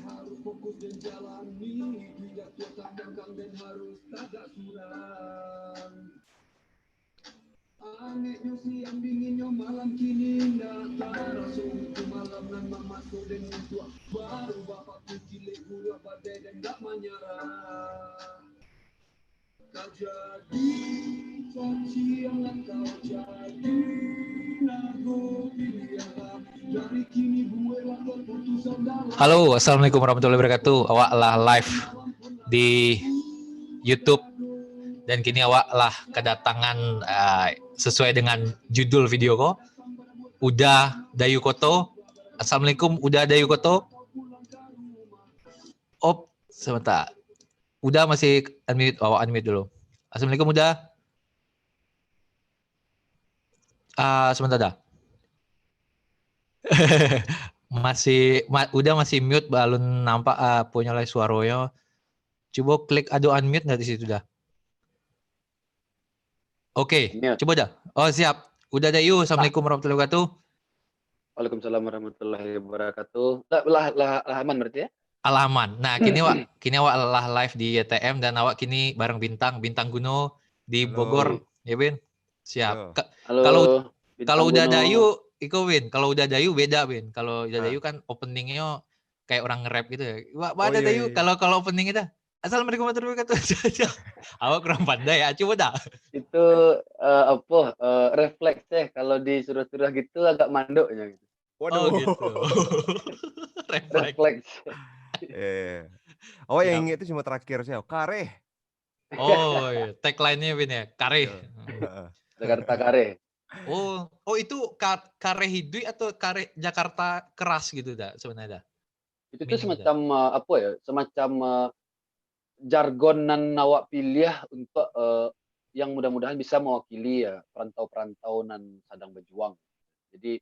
harus fokus dan jalani, tidak terkadang dan harus tagak surang. Anehnya siang dinginnya malam kini datang, rasanya malam nan masuk dengan tua baru bapak cilik gula badai dan gak menyerah. Kau jadi caci yang kau jadi nago pilihan dari kini gue lakukan putusan dalam. Halo, assalamualaikum warahmatullahi wabarakatuh. Awak lah live di YouTube dan kini awak lah kedatangan sesuai dengan judul video ko. Uda Dayu Koto. Assalamualaikum Uda Dayu Koto. Sebentar. Uda masih unmute, awak unmute dulu. Assalamualaikum Uda. Sebentar dah. Udah masih mute, belum nampak punya live suaranya. Coba klik ado unmute nggak di situ dah. Oke, coba dah. Oh siap. Udah dah yuk. Assalamualaikum warahmatullahi wabarakatuh. Waalaikumsalam warahmatullahi wabarakatuh. Lah aman berarti ya? Alaman. Nah, kini awak lah live di YTM dan awak kini bareng Bintang Guno di Bogor, ya Bin? Siap. Kalau udah Dayu, Iko Bin. Kalau udah Dayu beda Bin. Kalau udah Dayu kan openingnya kayak orang nge-rap gitu ya. Ada Dayu. Kalau opening itu, Assalamualaikum warahmatullahi wabarakatuh. Awak kurang pandai ya. Coba dah. Itu refleks ya. Kalau disuruh-suruh gitu agak mandoknya gitu. Waduh. Oh gitu. Refleks. Oh yang itu cuma terakhir sih, kare. Oh iya, tagline-nya Bin ya, kare. Jakarta kare. Oh itu kare hidui atau kare Jakarta keras gitu dah sebenarnya dah. Itu tuh semacam semacam jargonan awak pilih untuk yang mudah-mudahan bisa mewakili ya perantau-perantau nan sedang berjuang. Jadi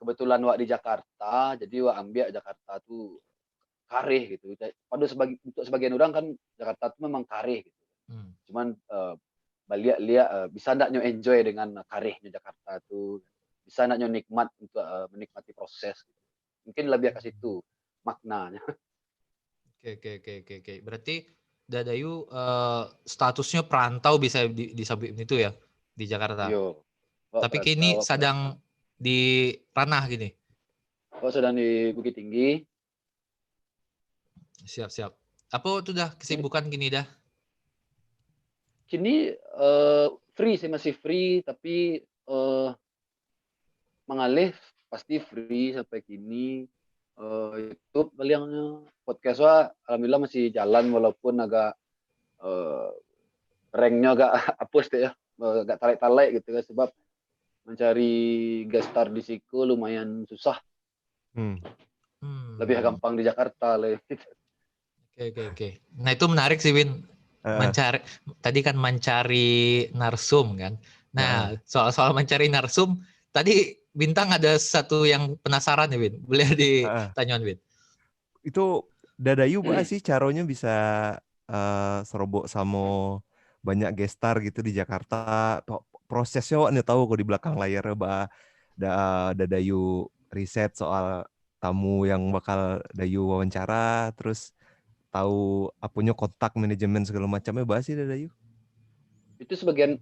kebetulan wak di Jakarta, jadi wak ambil Jakarta tuh kareh gitu. Untuk sebagian orang kan Jakarta tuh memang kareh gitu. Cuman balik lihat bisa ndaknya enjoy dengan karehnya Jakarta tuh, bisa ndaknya nikmat untuk menikmati proses. Gitu. Mungkin lebih ke situ maknanya. Oke. Berarti Dadayu statusnya perantau bisa disebut itu ya di Jakarta. Yo. Tapi kini sedang di ranah gini. Sedang di Bukit Tinggi. Siap. Apa tuh dah kesibukan gini dah? Kini free sih, masih free, tapi mengalih pasti free sampai kini. YouTube palingnya, podcast alhamdulillah masih jalan walaupun agak ranknya agak hapus deh ya, agak tarik-tarik gitu kan, sebab mencari guest star di siku lumayan susah. Lebih gampang di Jakarta lah. Oke. Nah itu menarik sih Win. Tadi kan mencari narsum kan. Nah soal mencari narsum tadi Bintang ada satu yang penasaran ya Win. Boleh ditanyain Win. Itu Dadayu sih caranya bisa serobok sama banyak gestar gitu di Jakarta. Prosesnya wak nih tahu kok di belakang layar Dadayu riset soal tamu yang bakal Dayu wawancara, terus tahu apunya kontak manajemen segala macamnya bahas sih Dadayu. Itu sebagian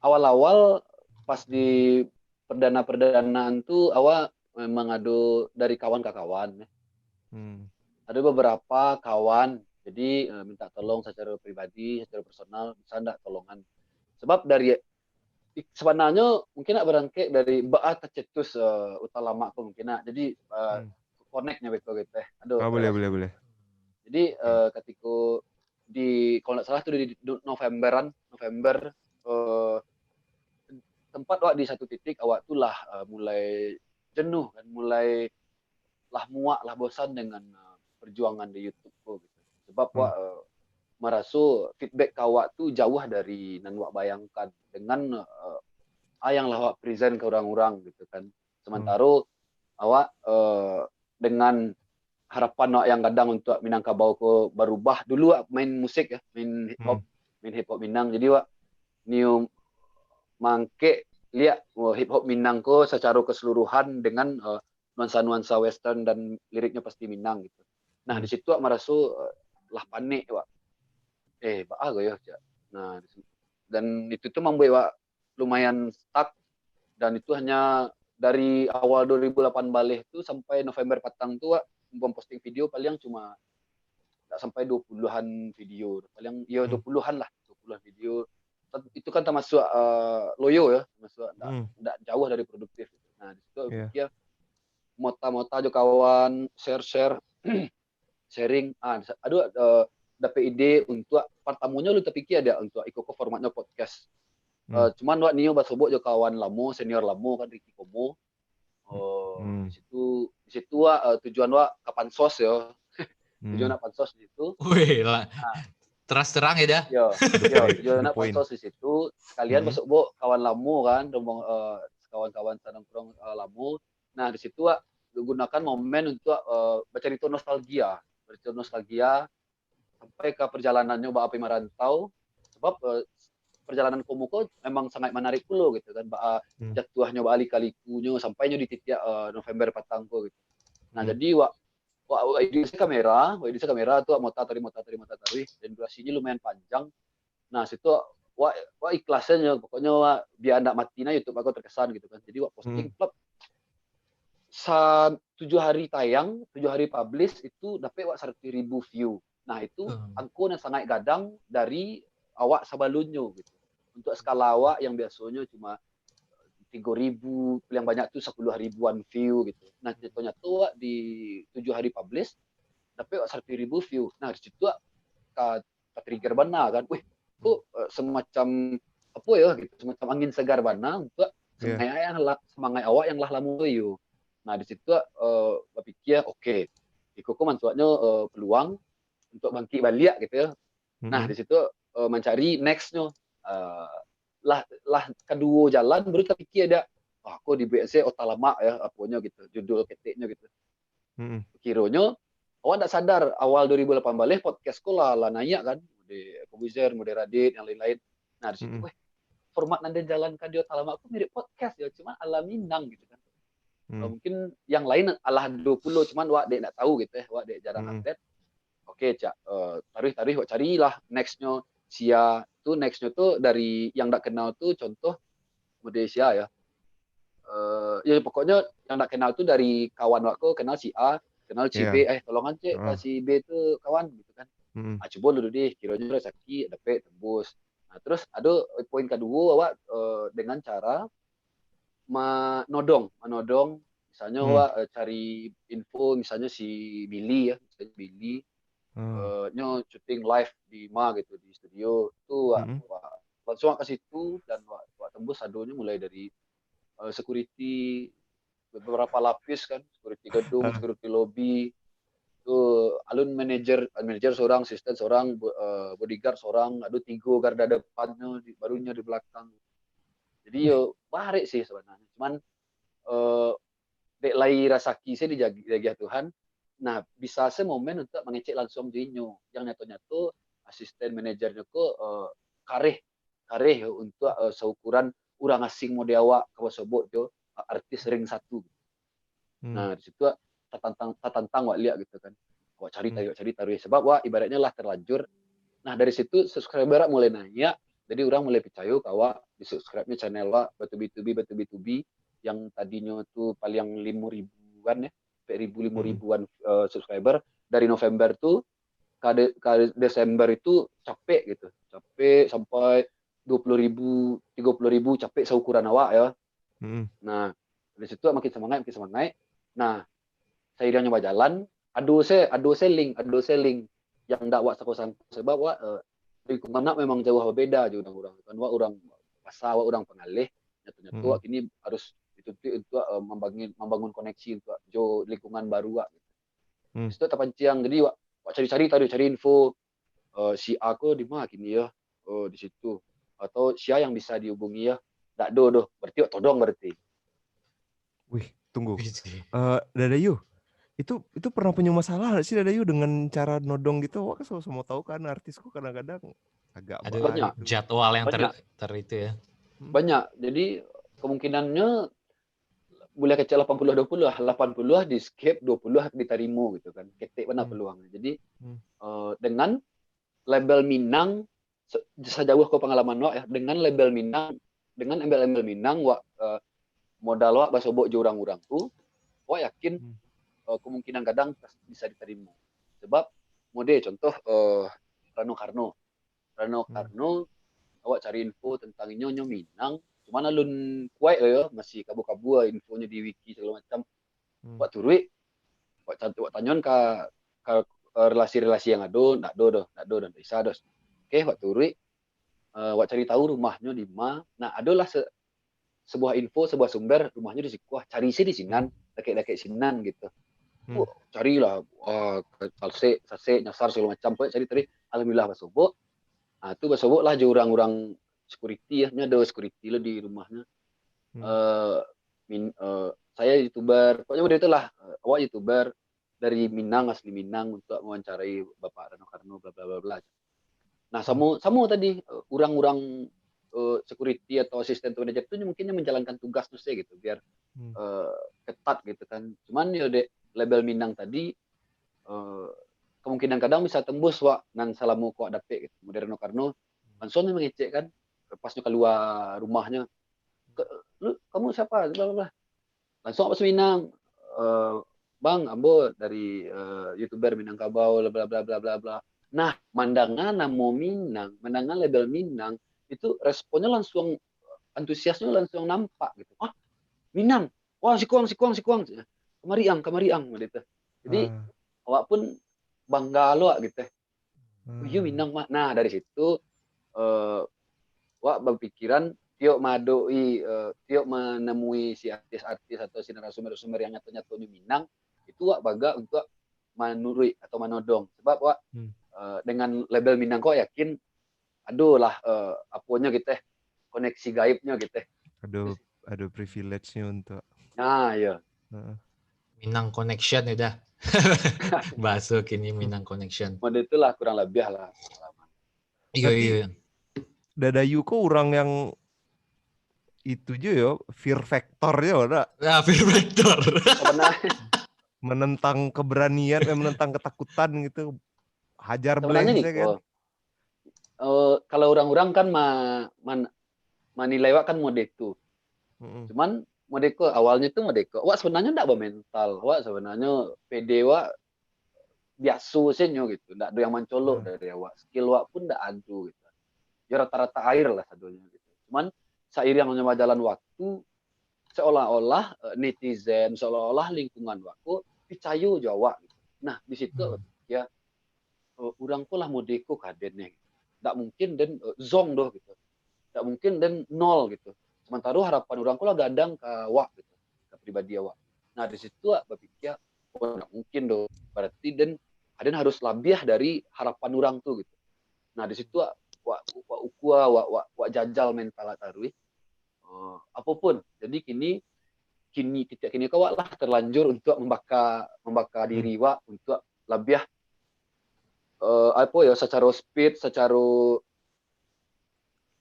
awal-awal pas di perdana-perdanaan tuh awal memang ada dari kawan ke kawan. Ada beberapa kawan, jadi minta tolong secara pribadi, secara personal, bisa enggak tolongan. Sebab dari sebenarnya mungkin nak berangkat dari tercetus utalama aku mungkin jadi connect-nya betul gitu. Boleh. Jadi ketika kalau nggak salah tuh di November tempat awak di satu titik awak tuh lah mulai jenuh kan, mulai lah muak lah bosan dengan perjuangan di YouTube gitu. Sebab awak merasa feedback awak tuh jauh dari nan awak bayangkan dengan yang lah awak present ke orang-orang gitu kan. Sementara awak dengan harapan awak yang kadang untuk Minangkabau ke berubah dulu main musik ya, main hip hop Minang. Jadi awak new mangke lihat hip hop Minang secara keseluruhan dengan nuansa-nuansa western dan liriknya pasti Minang gitu. Nah di situ marasu lah panik Wak. Baa gue ya. Nah dan itu tuh membuat Wak lumayan stuck, dan itu hanya dari awal 2008 balik tuh sampai November patang tuh Wak, memposting video paling cuma tak sampai 20-an video. Paling ya 20-an lah, 20-an video. Itu kan termasuk loyo ya, termasuk enggak jauh dari produktif. Nah, di situ pikir mota-mota aja kawan, share sharing. Aduh dapat ide untuk pertamanya lu terpikir ada untuk ikut ke formatnya podcast. Cuman wak Nio basobok jo kawan lamo, senior lamo kan Ricky Komo. Di situ wak tujuan wak kapan sos ya. Tujuan wak pansos di situ. Wih lah. Terus terang ya dah. Yo, tujuan wak pansos di situ. Sekalian basobok kawan lamo kan, kawan-kawan nongkrong lamo. Nah, di situ wak gunakan momen untuk bercerita nostalgia sampai ke perjalanannya Mbak Api merantau, sebab perjalanan Komuko memang sangat menarik dulu gitu kan, jatuhnya Mbak Ali kalikunya sampainya di titik November patangko gitu. Nah jadi wak edisi kamera tuh mota tari dan durasinya lumayan panjang. Nah situ wak ikhlasnya pokoknya wak biar ndak mati na YouTube aku terkesan gitu kan. Jadi wak posting klub 7 hari tayang, 7 hari publish itu dapat wak 100.000 view. Nah itu angkun yang sangat gadang dari awak sabalunyo gitu. Untuk skala awak yang biasanya cuma 3.000, yang banyak tuh 10 ribuan view gitu. Nah contohnya tuh di 7 hari publish dapat 100.000 view. Nah di situ ke trigger benar kan. Wih, kok semacam apa ya gitu, semacam angin segar benar untuk semangat awak yang lah lamu yo. Nah di situ berpikir oke, Iko manfaatnya peluang untuk bangkit balik gitu ya. Nah di situ mencari nextnya lah kedua jalan baru terpikir ada aku di BSC otak lama ya apanya gitu judul ketiknya gitu. Kiranya awak tak sadar awal 2008 balik podcast lah naik kan di Kobuzer, Mode Radit yang lain-lain. Nah di situ format nanti jalankan di otak lama aku mirip podcast ya cuma ala Minang gitu kan. Mungkin yang lain alah 20 cuman wak dek nak tahu gitu ya, wak dek jarang update. Oke, Cak, tarih wak carilah nextnya Sia tuh nextnya tuh dari yang tak kenal tuh contoh Malaysia ya. Ya pokoknya yang tak kenal tuh dari kawan wakku kenal si A, kenal si B, tolongan cek si B tuh kawan gitu kan. Coba dulu deh, kiranya rezeki dapat tembus. Nah, terus ada poin kedua awak dengan cara menodong misalnya awak cari info misalnya si Billy ya, misalnya Billy syuting live di gitu di studio tuh langsung ke situ dan wak tembus adonya mulai dari security beberapa lapis kan, security gedung, security lobby tuh alun manajer seorang, asisten seorang, bodyguard seorang, ada 3 garda depannya barunya di belakang. Jadi yo barik sih sebenarnya, cuman dek lai rasa kisah dijaga Tuhan. Nah, bisa semomen untuk mengecek langsung Jinyo. Yang nyata-nyata asisten manajernya kok kareh untuk seukuran orang asing mode awak kalau sebut jo artis ring 1. Nah, di situ tatantang wak lihat gitu kan. Wak cari taruh sebab wak ibaratnya lah terlanjur. Nah, dari situ subscriber mulai nanya. Jadi orang mulai percaya kalau di subscribe-nya channel wak batu B2B yang tadinya tuh paling 5.000-an ya. 5.000-an subscriber dari November tuh ke Desember itu capek sampai 20.000, 30.000 capek seukuran awak ya. Nah dari situ makin semangat. Nah saya udah nyoba jalan, aduh selling yang ndak wak sakosan sebab wak lingkungan memang jauh berbeda aja orang kan wak orang pasar wak orang pengalih nyatu ini harus dituntut untuk membangun koneksi untuk jo lingkungan baru wak gitu. Itu terpancing jadi wak cari info si aku di mana kini ya di situ atau siapa yang bisa dihubungi ya ndak do berarti todong berarti. Wih tunggu Dadayu itu pernah punya masalah nggak sih Dadayu dengan cara nodong gitu? Wah kan semua tahu kan artisku kadang-kadang agak ada banyak jadwal yang itu ya. Banyak. Jadi kemungkinannya boleh kecil 80-20 lah, 80 di skip, 20 diterima gitu kan. Ketik mana peluangnya. Jadi dengan label Minang, sejauh ke pengalaman wak ya, dengan label Minang, dengan embel-embel Minang wak modal wak basobok jurang-urang tuh, wak yakin kemungkinan kadang bisa diterima. Sebab mode contoh Rano Karno awak cari info tentang nyonya Minang, cuman alun kuat ya, masih kabu-kabu infonya di wiki segala macam. Wak turui, wak tanyon ka relasi-relasi yang ndak do bisa dos. Oke, wak turui, wak cari tahu rumahnya di mana. Nah, adalah sebuah info, sebuah sumber rumahnya di Sikuah, cari sih di Sinan, deket-deket Sinan gitu. Carilah salse nyasar segala macam, cari alhamdulillah basobok. Nah, itu basobok lah orang-orang security ya, ada security lah di rumahnya. Saya YouTuber, pokoknya udah itulah, awak YouTuber dari Minang, asli Minang, untuk mewawancarai Bapak Rano Karno bla bla bla bla. Nah, sama tadi orang-orang security atau asisten manajer itu mungkinnya menjalankan tugas tuh gitu biar ketat gitu kan. Cuman ya dek label Minang tadi kemungkinan kadang bisa tembus wak nan salamu kuat dapet gitu. Rano Karno langsung mengecek kan pasnya keluar rumahnya. Lu kamu siapa? Bla bla bla. Langsung apa Minang? Bang, ambo dari YouTuber Minangkabau bla bla bla bla bla. Nah, mandangan namo Minang, mandangan label Minang itu responnya langsung antusiasnya langsung nampak gitu. Ah, Minang. Wah, si kuang. Kamariang gitu. Jadi awak pun bangga lo gitu. Iya Minang mah. Nah, dari situ wak berpikiran tiok menemui si artis-artis atau si narasumber-narasumber yang nyata-nyata di Minang itu wak baga untuk manurui atau manodong sebab wak dengan label Minang kok yakin aduh lah apanya gitu koneksi gaibnya gitu. Aduh privilege-nya untuk Ya. Minang Connection ya dah. Bahasa kini Minang Connection. Mode itulah kurang lebih lah pengalaman. Iya. Dadayu kok orang yang itu aja ya, fear factor-nya ada. Nah, fear factor. Menentang keberanian, menentang ketakutan gitu. Hajar sebenarnya bleh kan. Kalau orang-orang kan menilai kan mode itu. Cuman modeko awalnya tuh modeko. Wak sebenarnya enggak bermental. Wak sebenarnya PD wak biasa sih gitu. Enggak ada yang mencolok dari awak. Skill wak pun enggak ada gitu. Ya rata-rata air lah sadonya gitu. Cuman seiring dengan jalan waktu seolah-olah netizen, seolah-olah lingkungan waktu percaya Jawa gitu. Nah, di situ ya orang pun lah modeko kadennya gitu. Enggak mungkin dan zong doh gitu. Enggak mungkin dan nol gitu. Sementara harapan orang pula gadang ke wak gitu, ke pribadi awak. Nah di situ wak berpikir, oh nggak mungkin dong. Berarti dan ada harus lebih dari harapan orang tuh gitu. Nah di situ wak jajal mental tarui. Apapun. Jadi ketika kini kau lah terlanjur untuk membaka diri wak untuk lebih secara speed, secara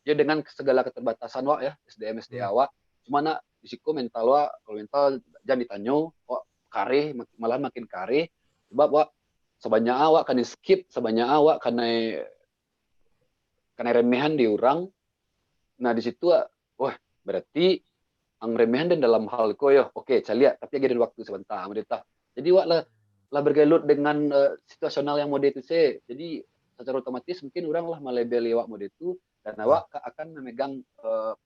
ya dengan segala keterbatasan wak ya SDA wak cuma risiko mental wak kalau mental jangan ditanya wak kare malah makin kare sebab wak sebanyak awak kan skip sebanyak awak karena remehan di orang. Nah di situ wah berarti ang remehan dan dalam hal ko ya oke saya lihat tapi ada waktu sebentar medita jadi wak lah bergelut dengan situasional yang mode itu saya jadi secara otomatis mungkin orang lah melabeli wak mode itu dan awak akan memegang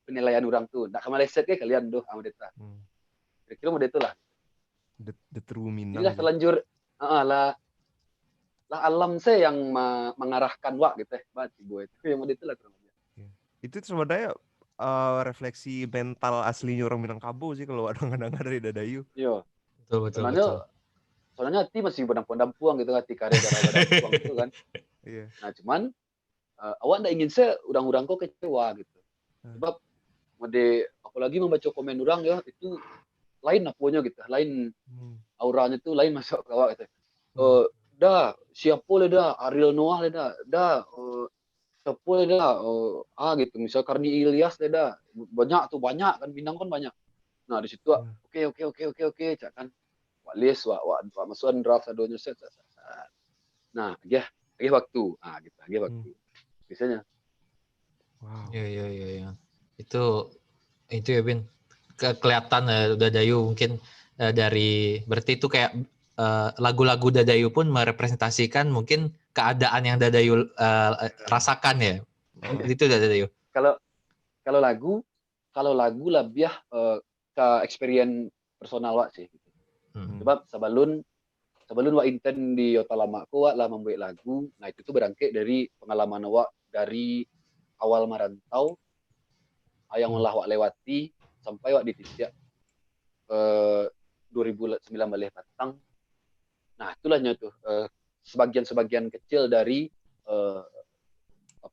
penilaian orang tuh. Nak kemaleset ke kalian doh sama deta. Kira-kira mode itulah. The true Minang. Jadi terlanjur lah alam saya yang mengarahkan wak gitu baca boy itu yang mode itulah kurang lebih. Itu sebenarnya refleksi mental aslinya orang Minangkabau sih kalau kadang-kadang dari Dadayu. Iya. Betul. Soalnya hati masih podang-podang gitu hati karya darah puang gitu kan. Iya. Nah cuman awak ndak ingin saya orang-orang kok kecewa gitu. Sebab mode apalagi membaca komen orang ya itu lain apanya gitu, lain auranya itu lain masuk ke awak gitu. Siapa le dah Ariel Noah le dah siapa le dah gitu misal Karni Ilyas le dah banyak kan Minang kan banyak. Nah di situ oke cak kan wak list wak masukan draft adonya set. Nah agih waktu gitu agih waktu biasanya. Wow. Iya. Itu ya Bin. Kelihatan Dadayu mungkin dari berarti itu kayak lagu-lagu Dadayu pun merepresentasikan mungkin keadaan yang Dadayu rasakan ya. Itu Dadayu. Kalau lagu lebih ke experience personal wak sih. Sebab sebelum wak intern di Yota Lama aku wak lah membuat lagu. Nah itu tuh berangkat dari pengalaman wak dari awal merantau yang lah wak lewati sampai wak di titik 2019 patang. Nah itulah tuh sebagian kecil dari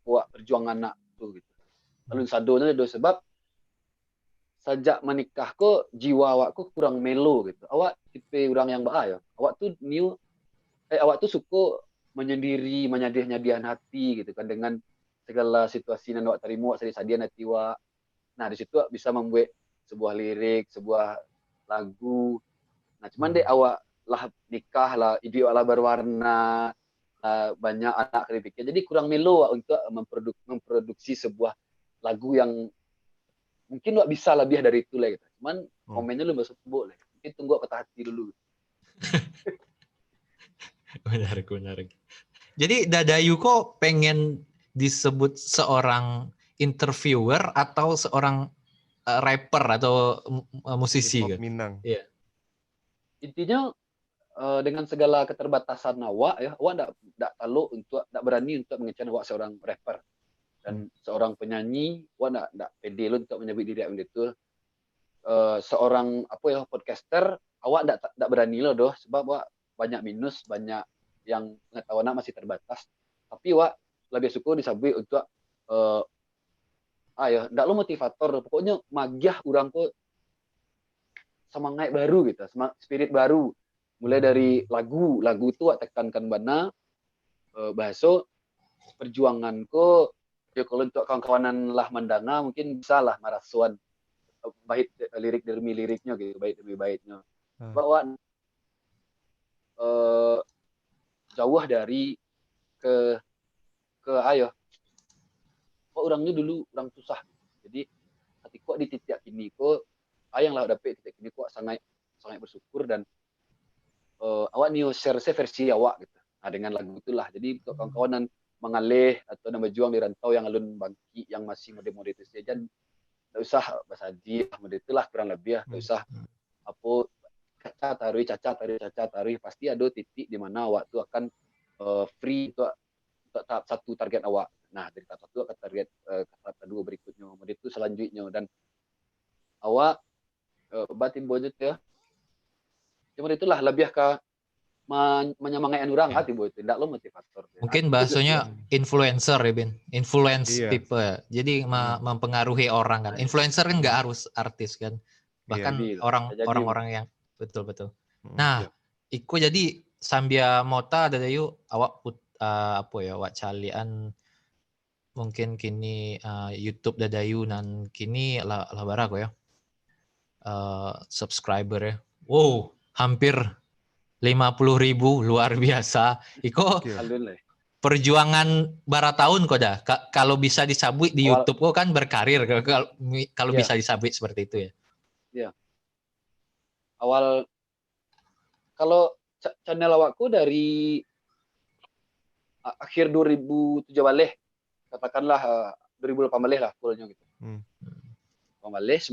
perjuangan anak tuh gitu. Lalu sadonya itu sebab sejak menikah kok jiwa awakku kurang melo gitu. Awak tipe orang yang ya. Awak tuh suka menyendiri, menyadian hati gitu kan dengan segala situasi yang awak terima, awak sadian hati awak. Nah di situ bisa membuat sebuah lirik, sebuah lagu. Nah cuman deh awak lah nikah lah, hidup lah berwarna, banyak anak keripiknya. Jadi kurang melo untuk memproduksi sebuah lagu yang mungkin wak bisa lebih dari itu lah gitu. Cuman momennya lu masuk boleh. Mungkin tunggu kata hati dulu. Menarik. Jadi Dadayu kok pengen disebut seorang interviewer atau seorang rapper atau musisi kan? Minang. Iya. Intinya dengan segala keterbatasan awak ya, awak enggak berani untuk mengecan awak seorang rapper dan seorang penyanyi, awak enggak pede lu untuk menyebut diri awak itu. Seorang podcaster, awak enggak berani lo doh sebab awak banyak minus, banyak yang pengetahuan masih terbatas. Tapi awak lebih suka disabui untuk enggak lo motivator, pokoknya magiah orang kok semangat baru gitu, spirit baru. Mulai dari lagu itu awak tekankan bana bahasa perjuanganku ya kalau untuk kawan-kawanan lah mandanga mungkin bisa lah marasuan baik lirik demi liriknya gitu, baik demi baiknya. Bahwa jauh dari ke orangnya dulu orang susah. Jadi ketika di titik ini kok yang lah dapat titik ini kok sangat bersyukur dan awak nih share versi awak gitu. Nah dengan lagu itulah. Jadi untuk kawan-kawan mengalih atau berjuang di rantau yang alun bangki yang masih mode-mode itu saja, tidak usah basaji, mode itulah kurang lebih ya. Tidak usah cacat taruh pasti ada titik di mana awak tu akan free untuk tahap satu target awak. Nah dari tahap satu akan target tahap kedua berikutnya, mode itu selanjutnya dan awak batin budget ya. Cuma itulah lebih ke menyemangati orang hati buat tidak lo motivator. Mungkin bahasanya influencer ya Ben, influence people. Jadi mempengaruhi orang kan. Influencer kan nggak harus artis kan, bahkan orang-orang yang betul. Nah, iku jadi sambia mota ada yuk awak awak calian mungkin kini YouTube Dadayu dan kini lah barak ya subscriber ya. Wow, hampir 50.000 luar biasa. Iko perjuangan bara tahun kok dah. Kalau bisa disabui di YouTube kok kan berkarir kalau bisa disabui seperti itu ya. Iya. Awal kalau channel awakku dari akhir 2007 balik katakanlah 2018 lah fullnya gitu. 9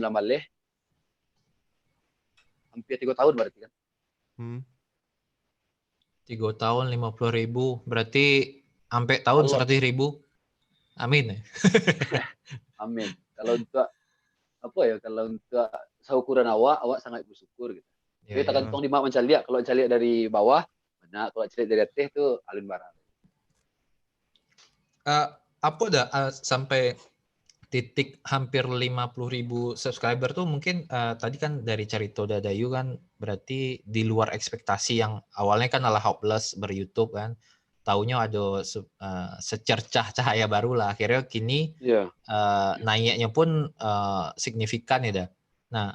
balik hampir 3 tahun berarti kan. 3 tahun 50.000 berarti sampai tahun 100.000. Amin. Amin. Kalau untuk kalau untuk seukuran awak sangat bersyukur gitu. Jadi tergantung di mana mencari. Kalau mencari dari bawah, mana kalau mencari dari atas itu alun barang. Apa dah sampai titik hampir 50.000 subscriber tuh mungkin tadi kan dari Carito Dadayu kan berarti di luar ekspektasi yang awalnya kan adalah hopeless ber-YouTube kan. Taunya ada secercah cahaya baru lah. Akhirnya kini naiknya pun signifikan ya dah. Nah,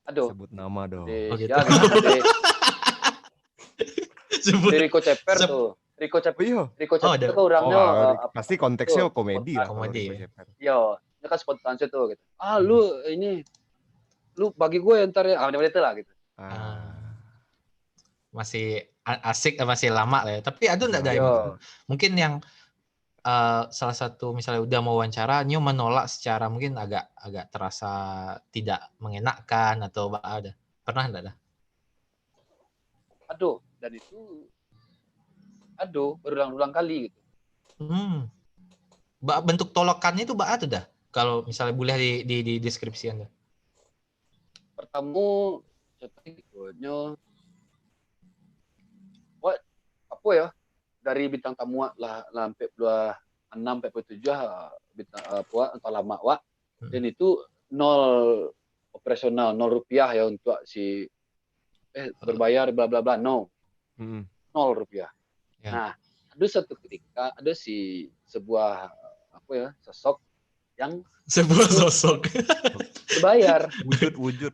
Aduh, Sebut nama dong. Oh, gitu. ya gitu. Sebut. Rico Ceper tuh. Rico Oh iya. Ceper ada. itu kan orangnya Pasti konteksnya tuh, komedi lah kalau komedi, Rico ya. Shepard. Yo, dia kan spontan sih tuh gitu. Lu bagi gue ntar ya, itu lah gitu. Masih asik, masih lama lah ya. Tapi ada enggak dari Yo. mungkin yang salah satu misalnya udah mau wawancara, Nyo menolak secara mungkin agak terasa tidak mengenakkan atau ada. Pernah enggak dah? Dan itu berulang-ulang kali gitu. Bentuk tolokannya itu ada dah. Kalau misalnya boleh di deskripsi Anda. Pertama contohnya apa ya? Dari bintang tamu lah sampai 26 sampai 27 bintang entah lama dan itu 0 operasional, 0 rupiah ya untuk si berbayar bla bla bla, 0 rupiah. Ya. Nah, ada satu ketika ada sebuah sosok yang berbayar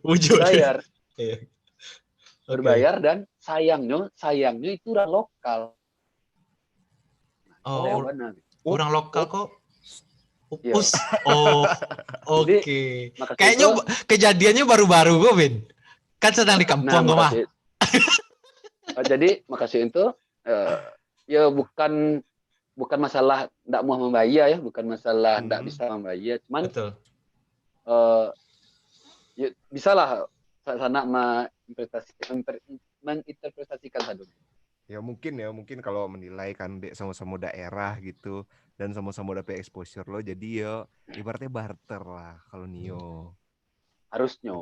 berbayar berbayar dan sayangnya itu orang lokal. Orang lokal kok. Oke. Kayaknya kejadiannya baru-baru gue, Bin. Kan sedang di kampung gue mah. Jadi makasih itu ya bukan masalah tidak mau membayar ya, bukan masalah tidak bisa membayar, cuman ya bisalah sana menginterpretasikan tadi. Ya mungkin kalau menilai kan sama-sama daerah gitu dan sama-sama dapat exposure lo, jadi ya ibaratnya barter lah kalau Nio. Harusnya.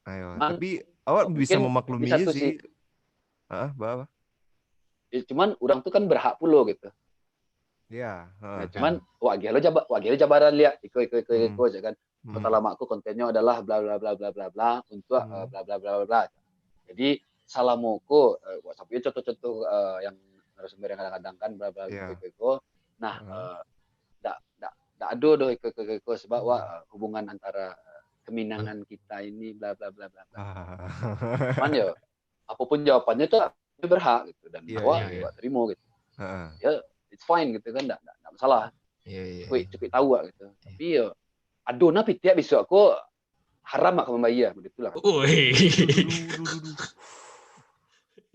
Tapi awak bisa memakluminya sih. Apa? Ya, cuman orang tuh kan berhak pula gitu. Ya. Cuman wagil jabaran lihat iko aja kan. Pertama aku kontennya adalah bla bla bla bla bla bla untuk bla bla bla bla. Jadi salamuku WhatsApp-nya contoh-contoh yang narasumber yang kadang-kadang kan bla bla iko. Nah, enggak ada doh iko sebab hubungan antara keminangan kita ini bla bla bla bla. Cuman ya apapun jawabannya tuh berhak gitu dan awak terima gitu. Ya it's fine gitu kan, enggak masalah. Cukup tahu gitu. Tapi ya adona pitiak besok aku haram aku membayar begitulah.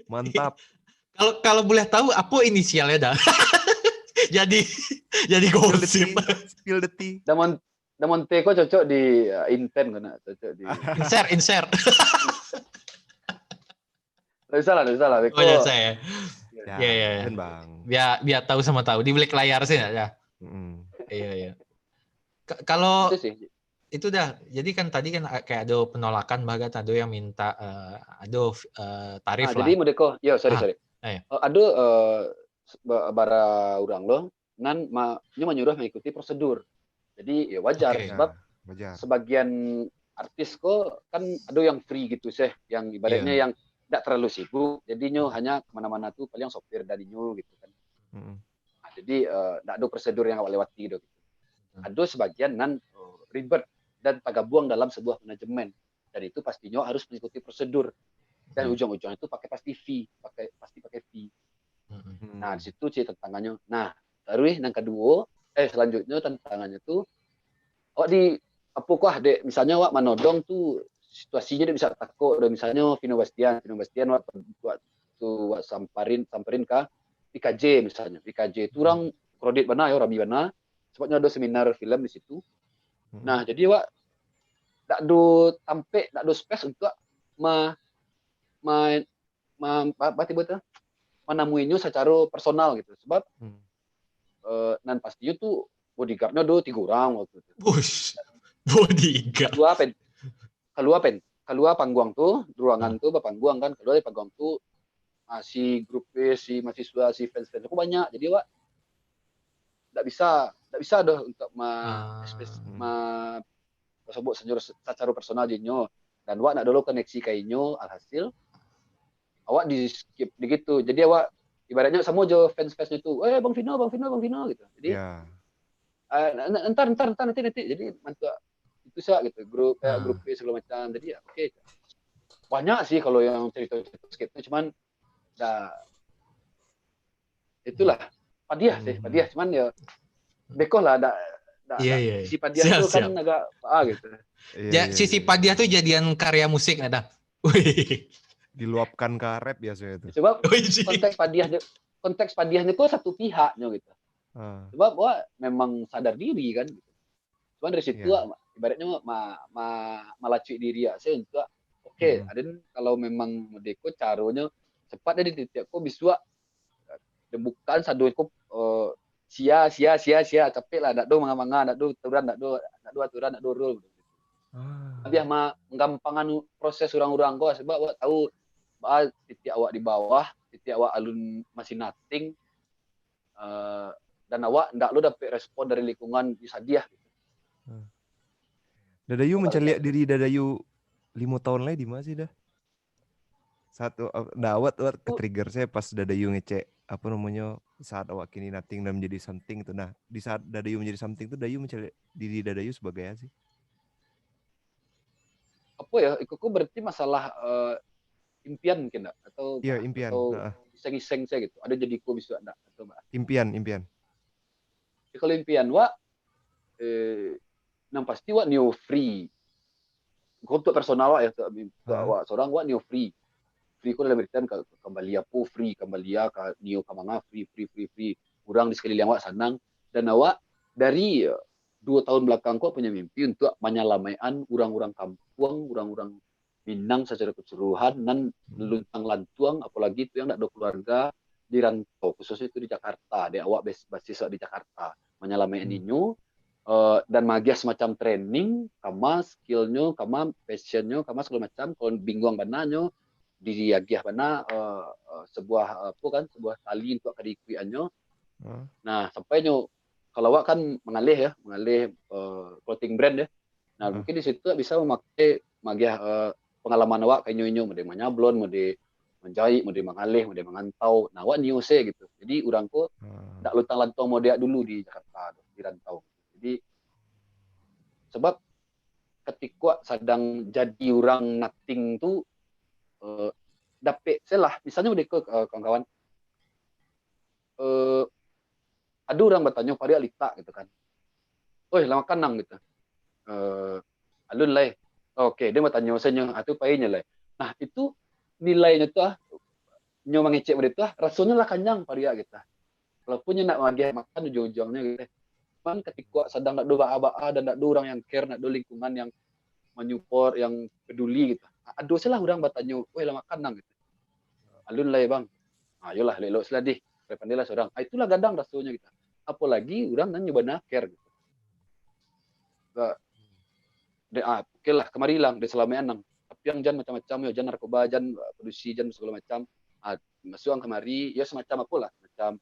Mantap. Kalau boleh tahu apa inisialnya dah? jadi gosip. Spill the tea. Damon T kok cocok di intent kena cocok di insert. Tidak salah. Oh ya saya. Ya. Bang. Biar tahu sama tahu di black layar sih ya. Iya. Kalau itu dah, jadi kan tadi kan kayak ada penolakan, bahkan ada yang minta tarif lah. Jadi Modeko, sorry. Ada bara orang lo, nan menyuruh mengikuti prosedur. Jadi ya wajar, sebab sebagian artis kok kan ada yang free gitu sih, yang ibaratnya yang tidak terlalu sibuk, jadi hanya kemana-mana tuh paling sopir dari gitu kan. Jadi tidak ada prosedur yang awak lewati gitu. Ada sebagian nan ribet dan tergabung dalam sebuah manajemen, dan itu pastinya harus mengikuti prosedur dan ujung-ujungnya itu pasti pakai fee. Nah di situ tantangannya. Nah terus yang kedua selanjutnya tantangannya tuh misalnya wak manodong tuh situasinya dia bisa takut, misalnya Vino Bastian waktu samperin ke PKJ misalnya. PKJ itu orang kredit mana ya, Rabi mana, sebabnya ada seminar film di situ. Nah jadi wak tak do space untuk menemuinya secara personal gitu, sebab nan pastinya tuh bodyguardnya do 3 orang waktu itu. Bodyguard. Keluar panggung tuh, ruangan tuh panggung kan, keluar dari panggung tuh si grup si mahasiswa, si fans aku banyak, jadi wak tidak bisa doh untuk sebut secara personal jinyo, dan wak nak dulu koneksi kainyo, alhasil awak di skip begitu. Jadi awak ibaratnya sama aja fans-fansnya itu, Bang Vino gitu. Jadi nanti jadi mantu itu sih gitu, grup B segala macam. Jadi ya oke. banyak sih kalau yang cerita-cerita sketnya, cuman itulah Padiah sih, Padiah, cuman ya Beko lah Iya. sisi Padiah tuh kan agak gitu. Sisi Padiah tuh jadian karya musik ada. Wih. Diluapkan ke rap biasanya itu. Sebab konteks Padiahnya kok satu pihaknya gitu. Sebab memang sadar diri kan gitu. Cuman dari situ ibaratnya melacui diri ya saya untuk ada kalau memang Deko caranya cepat dari titik kok bisa bukan sadu kok sia capek lah ndak do manga ndak do aturan ndak do rule gitu. Biar menggampangan proses orang-orang kok sebab awak tahu titik awak di bawah, titik awak alun masih nothing dan awak ndak lo dapat respon dari lingkungan bisa dia gitu. Dadayu mencari diri Dadayu 5 tahun lagi di mana sih dah? Satu awat ke trigger saya pas Dadayu ngecek apa namanya saat awak kini nothing dan menjadi something itu. Nah, di saat Dadayu menjadi something itu Dadayu mencari diri Dadayu sebagai apa sih? Apa ya? Itu berarti masalah impian mungkin enggak atau impian. Atau iseng-iseng saya gitu. Ada jadi ku bisa enggak atau enggak? Impian. Jadi kalau impian yang pasti new free. Untuk personal ya awak seorang new free. Free ko dalam artian kembali apa free, kembali ke new kamanga free. Kurang di sekeliling awak senang dan awak dari 2 tahun belakang ko punya mimpi untuk menyalamaian orang-orang kampung, orang-orang Minang secara keseluruhan dan luntang lantuang apalagi itu yang tidak ada keluarga di rantau khususnya itu di Jakarta. Dia awak basis di Jakarta menyalamaian ini. Dan magia semacam training, kama skillnya, kama passionnya, kama segala macam. Kalau bingung bananya, di agiah mana sebuah sebuah tali untuk kedikuiannya. Nah sampai kalau awak kan mengalih clothing brand ya. Nah mungkin di situ bisa memakai magia pengalaman awak kayak nyonya, mau menyablon, mau menjahit, mau mengalih, mau mengantau. Nah awak new say gitu. Jadi orangku tak luntang-lantung mau dia dulu di Jakarta, di rantau. Jadi sebab ketika sedang jadi orang nothing tu dapet selah misalnya udah ke kawan-kawan ada orang bertanya pada Alita gitu kan, lama kanang gitu, alun lah, oke dia bertanya saya atau payahnya lah, nah itu nilainya tuh nyawa ngecek pada itu rasanya lah kanyang pada gitu, walaupun nak makan ujung-ujungnya gitu. Cuman ketika sedang nak do baa dan nak do orang yang care, nak do lingkungan yang menyupport, yang peduli gitu. Aduh salah orang bertanya, lama kanang gitu. Alun lah bang. Ayolah lelok selah deh. Pandailah seorang. Itulah gadang rasanya gitu. Apalagi orang nan nyoba nak care gitu. Oke lah kemari lang di selama enang. Tapi yang jangan macam-macam ya, jangan narkoba, jangan produksi, jangan segala macam. Masuk kemari ya semacam apa lah, macam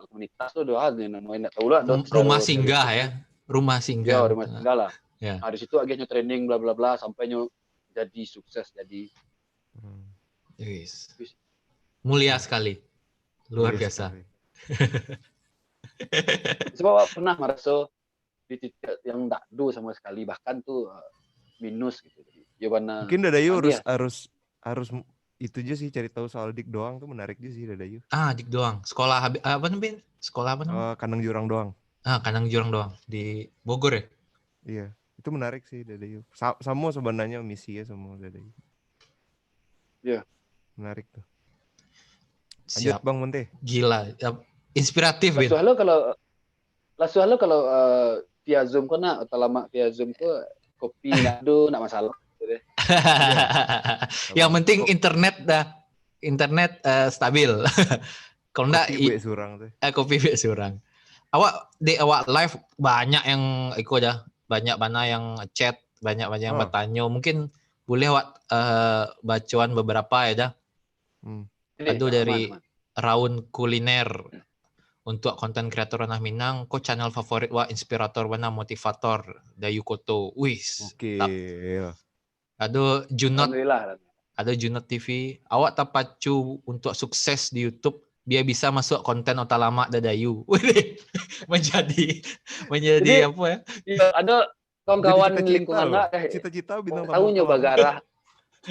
komunitas tuh doa namanya tahu lah rumah singgah ya, rumah singgah lah ya. Di situ akhirnya training bla bla bla sampai jadi sukses jadi mulia sekali, luar biasa. Sebab pernah merasa di titik yang tak do sama sekali, bahkan tuh minus gitu. Mungkin Dadayu harus itu aja sih, cari tahu soal Dik doang tuh menarik juga sih Dadayu. Dik doang. Sekolah apa namanya? Sekolah apa namanya? Kandang Jurang doang. Kandang Jurang doang di Bogor ya? Iya, itu menarik sih Dadayu. Sama sebenarnya misinya sama Dadayu. Iya. Menarik tuh. Lanjut Bang Monte. Gila, inspiratif Bin. Lalu kalau via Zoom ko na atau lama via Zoom ko kopi nado nak masalah. Yang penting internet stabil. Kalau enggak kopi be surang. Awak live banyak yang ikut aja, banyak mana yang chat, banyak yang bertanya. Mungkin boleh awak bacuan beberapa ya dah. Aduh dari Raun Kuliner untuk konten kreator Ranah Minang, kok channel favorit wah inspirator mana motivator Dayu Koto. Wis. Oke. Ada Junot TV. Awak tapacu untuk sukses di YouTube biar bisa masuk konten otalama Dadayu. menjadi jadi apa ya? Ada kawan-kawan lingkungan cita-cita bintang tahu nyoba garah.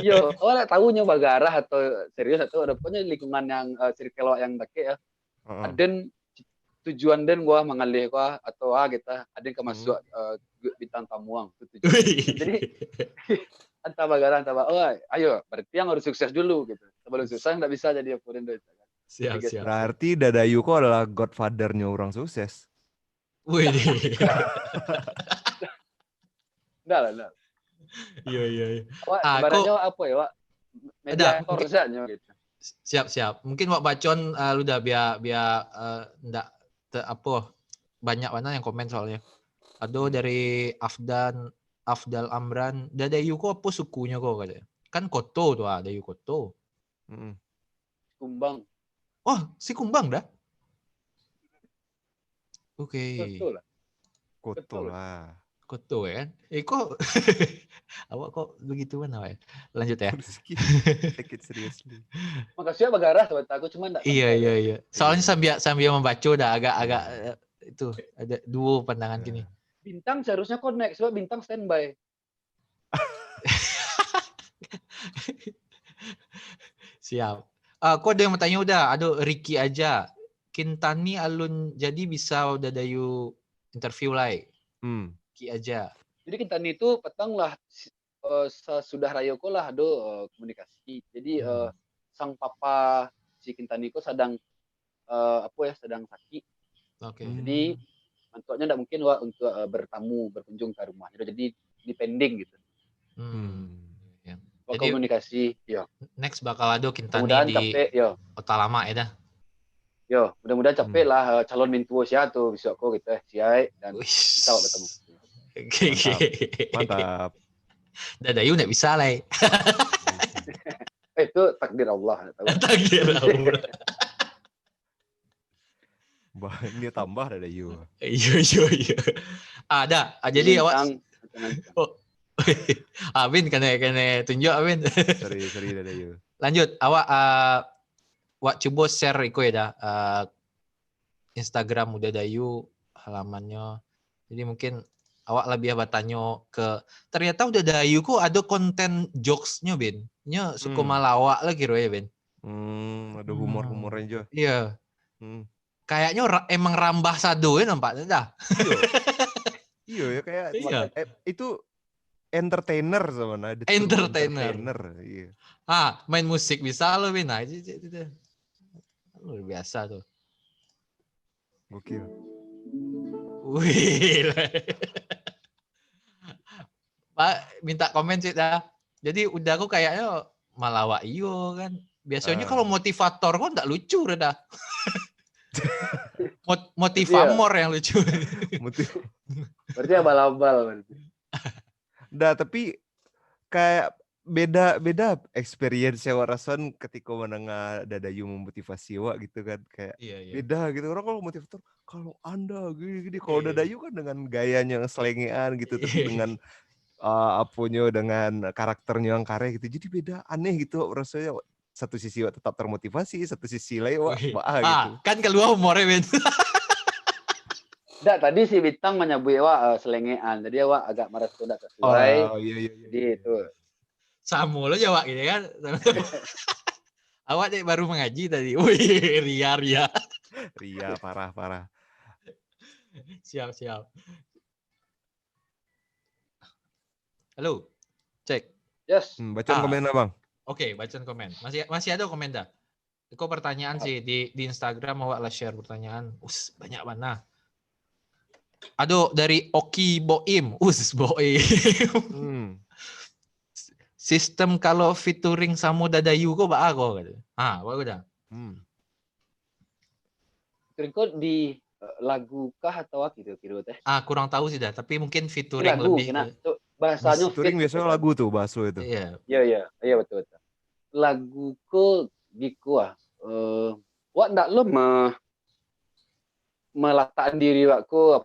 Yo, awak tahunya bagarah atau serius atau ada pokoknya lingkungan yang circle yang take ya. Aden tujuan den gua mengalih gua atau kita aden ke masuk bintang tamuang itu tujuan. Jadi antara bagarah antara ayo berarti yang harus sukses dulu gitu. Sebelum sukses nggak bisa jadi apa den. Siap, siap. Berarti Dadayu kok adalah godfather-nya orang sukses. Wih. Enggak lah. Iya. Wak, ibaratnya apa ya, Wak? Mediator saja gitu. Siap. Mungkin Wak Bacon lu udah biar ndak apa banyak mana yang komen soalnya. Aduh dari Afdal Amran, Dadayu kok apa sukunya kok katanya. Kan Koto tuh, Dadayu Koto. Kumbang. Oh, si Kumbang dah. Oke. Koto lah. Koto ya kan? Kok awak kok begituan awak ya? Lanjut ya. Take it seriously. Makasih ya bagarah buat aku cuma enggak. Iya. Soalnya sambil membaca udah agak itu ada dua pandangan gini. Bintang seharusnya connect sebab bintang standby. Siap. Kok ada yang bertanya udah, Ricky aja. Kintani alun jadi bisa udah dayu interview lah. Ricky aja. Jadi Kintani itu petang lah sudah rayoko lah komunikasi. Jadi sang papa si Kintani itu sedang sedang sakit. Oke. Jadi mantuanya enggak mungkin untuk berkunjung ke rumahnya. Jadi dipending gitu. Jadi, komunikasi, yo. Next bakal ada Kintani mudah-mudahan di capek, yo. Kota Lama ya dah. Yo, mudah-mudahan capek lah calon mintuo sia tuh besok kok gitu siai dan kita bertemu. Mantap. Dadayu nggak bisa lah. Itu takdir Allah. Takdir Allah. Ini tambah Dadayu. Iya. Ada. Jadi awak. Abin kena tunjuk Abin. Sorry Dadayu. Lanjut, awak coba share iko ya dah Instagram Dadayu halamannya. Jadi mungkin awak lebih bertanya ke ternyata Dadayu kok ada konten jokesnya Ben. Nya suka malawak lah kira ya Ben. Ada humor aja. Iya. Kayaknya emang rambah sado ya nampaknya dah. Iya ya kayak itu entertainer sebenarnya. Entertainer. Iya. Main musik bisa loh Ben. Nah, itu luar biasa tuh. Gokil. Wih. Pak minta komen sih dah. Jadi udah aku kayaknya malawak iyo kan. Biasanya kalau motivator kok enggak lucu dah. Motivamor yang lucu. Berarti abal-abal berarti. Tapi kayak beda experience ya warasan ketika menengah Dadayu memotivasi wak gitu kan kayak beda gitu orang kalau motivator kalau anda gini kalau Dadayu kan dengan gayanya yang selengean gitu tapi dengan dengan karakternya yang karya gitu jadi beda aneh gitu rasanya satu sisi wak tetap termotivasi satu sisi lain wak gitu kan keluar humornya Ben. Enggak, tadi si Bintang menyebut selengean. Jadi awak agak marah tuh enggak sesuai. Iya. Jadi itu. Sama lo jawab gini kan. Awak deh baru mengaji tadi. Wih, ria. Ria parah. Siap. Halo. Cek. Yes. Bacaan komen Bang. Oke, bacaan komen. Masih ada komen dah. Kok pertanyaan sih di Instagram awak lah share pertanyaan. Banyak mana. Aduh dari Oki Boim. Boim. Sistem kalau featuring sama Dadayu kok bagus gitu. Bagus dah. Featuring kok di lagu kah atau apa gitu kira teh? Kurang tahu sih dah, tapi mungkin featuring lagu, lebih. Bahasanya featuring biasanya lagu tuh bahasa itu. Iya betul. Lagu kok gitu wak ndak lo meletakkan diri wakku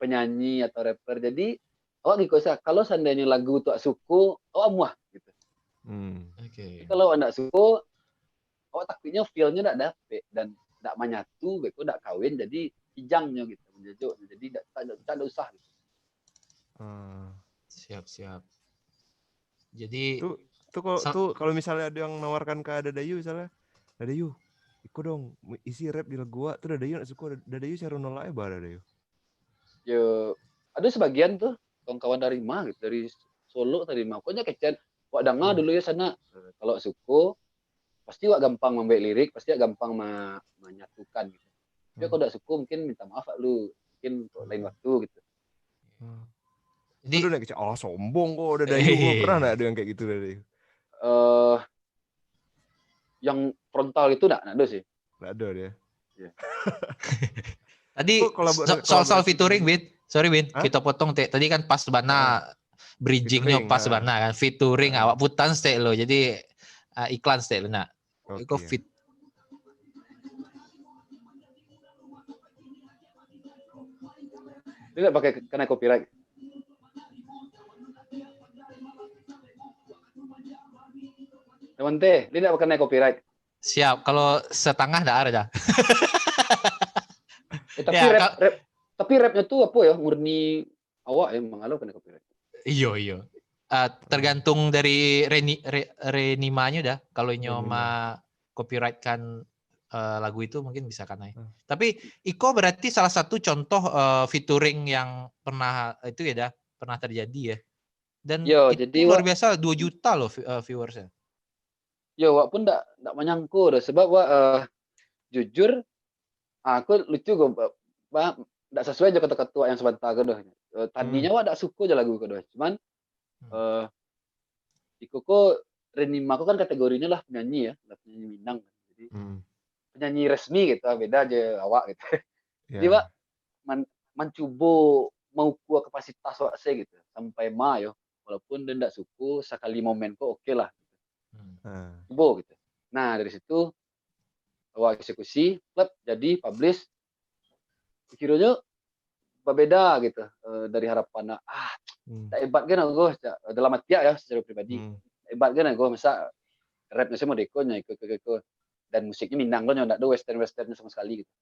penyanyi atau rapper. Jadi awak gitu kalau seandainya lagu tuh suku awak muah gitu. Kalau awak ndak suku awak takutnya feel-nya ndak dapet dan ndak menyatu beko ndak kawin jadi kijangnya gitu menjejuk jadi tak usah gitu. Siap. Jadi Tuh kalau misalnya ada yang nawarkan ke Dadayu misalnya, Dadayu, ikut dong isi rap di lagu gua, tuh Dadayu nggak suka, Dadayu cara nolaknya bah Dadayu. Ya ada sebagian tuh kawan-kawan dari gitu, dari Solo tadi mah. Pokoknya kecen, wak dengar dulu ya sana. Kalau suku pasti wak gampang membaik lirik, pasti wak gampang menyatukan gitu. Tapi kalau tidak suku mungkin minta maaf Wak lu, mungkin untuk lain waktu gitu. Jadi Aduh nek kecil, sombong kok Dadayu, pernah nggak ada yang kayak gitu Dadayu? Yang frontal itu enggak ada sih. Nggak ada dia. Yeah. Tadi Kolaborasi soal featuring, Bin. Sorry, Bin. Hah? Kita potong, Teh. Tadi kan pas bana bridgingnya pas bana kan. Featuring awak putan Teh lo. Jadi iklan Teh lo. Nah, itu fit. Dia nggak pakai kena copyright. Teman Teh, dia nggak kena copyright. Siap. Kalau setengah dah ada dah. Tapi tapi rapnya tuh apa ya, murni awak ya, mengalau kena copyright. Iya. Tergantung dari renimanya dah. Kalau nyoma copyright kan lagu itu mungkin bisa kan. Tapi Iko berarti salah satu contoh featuring yang pernah itu ya dah, pernah terjadi ya. Dan itu jadi luar biasa 2 juta loh viewersnya. Ya wak pun enggak menyangku dah, sebab wak jujur aku lucu gue enggak sesuai aja kata-kata yang sebentar ke dah. Tadinya wak enggak suka aja lagu ke dah. Cuman Iko kok Renima aku kan kategorinya lah penyanyi ya, penyanyi Minang. Jadi penyanyi resmi gitu, beda aja awak gitu. Jadi wak mencoba mau kuat kapasitas wak saya gitu sampai yo, walaupun dia enggak suku sekali momen kok oke lah. Coba gitu. Nah dari situ awal eksekusi, klub jadi publish, kiranya berbeda gitu dari harapan. Tak hebat kan aku dalam hati ya secara pribadi. Hebat kan aku masa rapnya saya mau dekonya ikut dan musiknya Minang kan enggak ada western sama sekali gitu.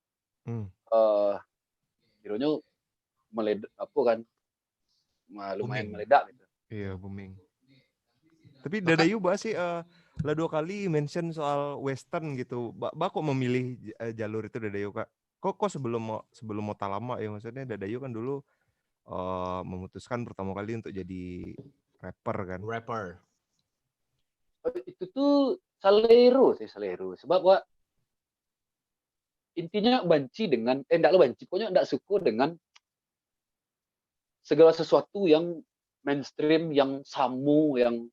Kiranya meledak apa kan, lumayan meledak gitu. Iya, booming. Tapi Dadayu bahas sih lah 2 kali mention soal western gitu. Kok memilih jalur itu Dadayu Kak? Kok sebelum mau lama ya, maksudnya Dadayu kan dulu memutuskan pertama kali untuk jadi rapper kan. Itu tuh selero sebab wak intinya banci dengan enggak lo banci, pokoknya enggak suka dengan segala sesuatu yang mainstream, yang samu, yang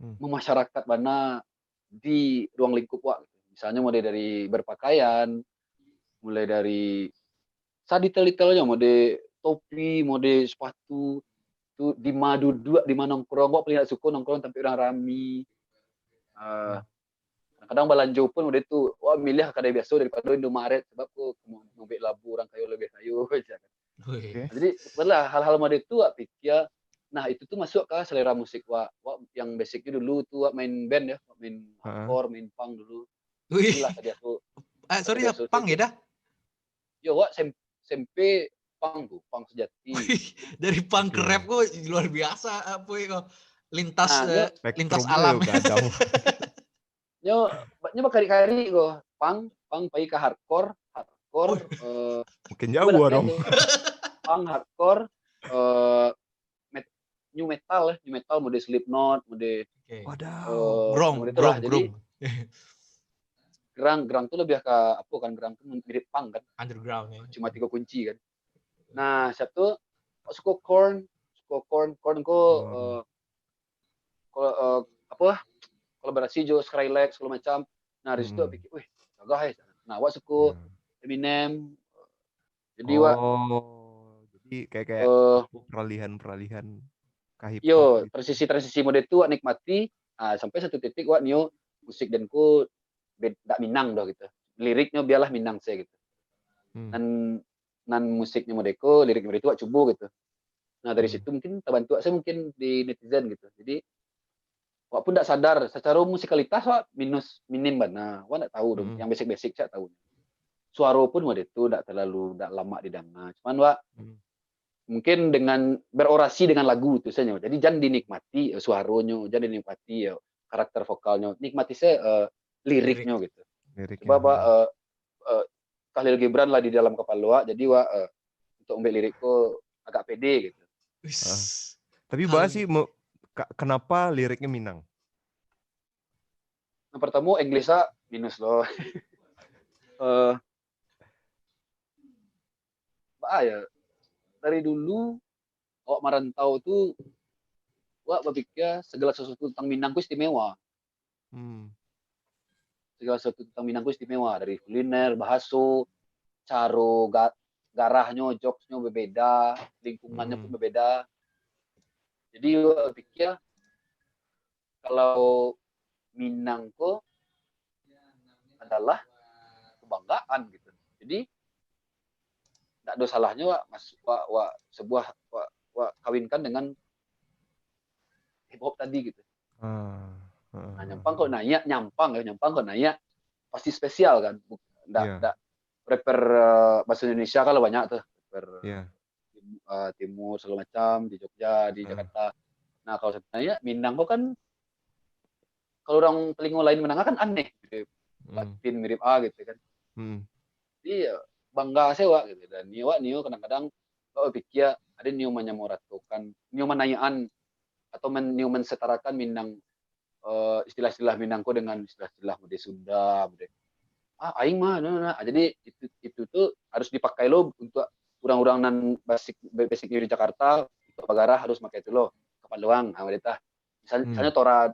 memasyarakat mana di ruang lingkup wak. Misalnya mulai dari berpakaian, mulai dari detail-detailnya, mode topi, mode sepatu, tuh di duduk, di mana nongkrong, wak paling gak suka nongkrong tapi orang rame. Kadang belanja pun udah itu, wah milih kedai biasa daripada Indomaret sebab aku mau beli labu orang kayu lebih kayu aja. Jadi sebenarnya hal-hal mode itu wak pikir. Nah itu tuh masuk ke selera musik wak yang basicnya dulu tuh wak main band ya, wak main hardcore, main punk dulu. Inilah tadi aku. Sorry ya, punk ya dah? Yo wak SMP punk sejati. Dari punk ke rap kok luar biasa apa ya kok lintas alam. Yo kari-kari kok punk pergi ke hardcore. Mungkin jauh dong. Punk hardcore new metal mode Slipknot, mode grong. Jadi gerang tuh lebih ke apa kan, gerang tuh mirip punk kan, underground ya. Cuma 3 kunci kan. Nah satu suka Korn kok kolaborasi Jo Skrillex segala macam. Nah dari situ pikir wih gagah ya. Nah wak suka Eminem. Jadi jadi kayak peralihan kahip. Yo transisi mode itu wak nikmati sampai satu titik wak nio musik danku beda Minang dah gitu. Liriknya biarlah Minang saya gitu. Dan musiknya modeko, liriknya itu wak coba gitu. Nah dari situ mungkin terbantu saya mungkin di netizen gitu. Jadi wak pun tidak sadar secara musikalitas wak minim banget. Wak tidak tahu dong, yang basic saya tahu. Suara pun mode itu tidak lama didengar. Cuman wak mungkin dengan berorasi dengan lagu itu saja. Jadi jangan dinikmati suaranya, jangan dinikmati karakter vokalnya, nikmati saya liriknya gitu. Liriknya. Sebab Khalil Gibran lah di dalam kepala, jadi untuk ambil lirikku agak pede gitu. Tapi bahas sih kenapa liriknya Minang? Yang pertama Inggrisnya minus loh. Ya dari dulu awak merantau tuh awak berpikir segala sesuatu tentang Minang itu istimewa. Segala sesuatu tentang Minang itu istimewa, dari kuliner, bahasa, caro, garahnya, jokesnya berbeda, lingkungannya pun berbeda. Jadi awak berpikir kalau Minang kok adalah kebanggaan gitu. Jadi tidak ada salahnya sebuah kawinkan dengan hip hop tadi gitu. Nah, nyampang kok nanya pasti spesial kan. Nggak rapper bahasa Indonesia kalau banyak tuh rapper timur segala macam di Jogja, di Jakarta. Nah kalau sebenarnya Minang kok kan kalau orang telinga lain menengah kan aneh gitu. Latin mirip A gitu kan. Jadi bangga saya wak gitu. Dan Nio kadang-kadang pikir ada Nio menyamoratukan, Nio menanyaan atau Nio mensetarakan Minang istilah-istilah Minangko dengan istilah-istilah Mode Sunda, aing mah nah. Jadi itu tuh harus dipakai lo untuk orang-orang nan basic di Jakarta, untuk Bagara harus pakai itu lo kapal doang sama kita. Misalnya Tora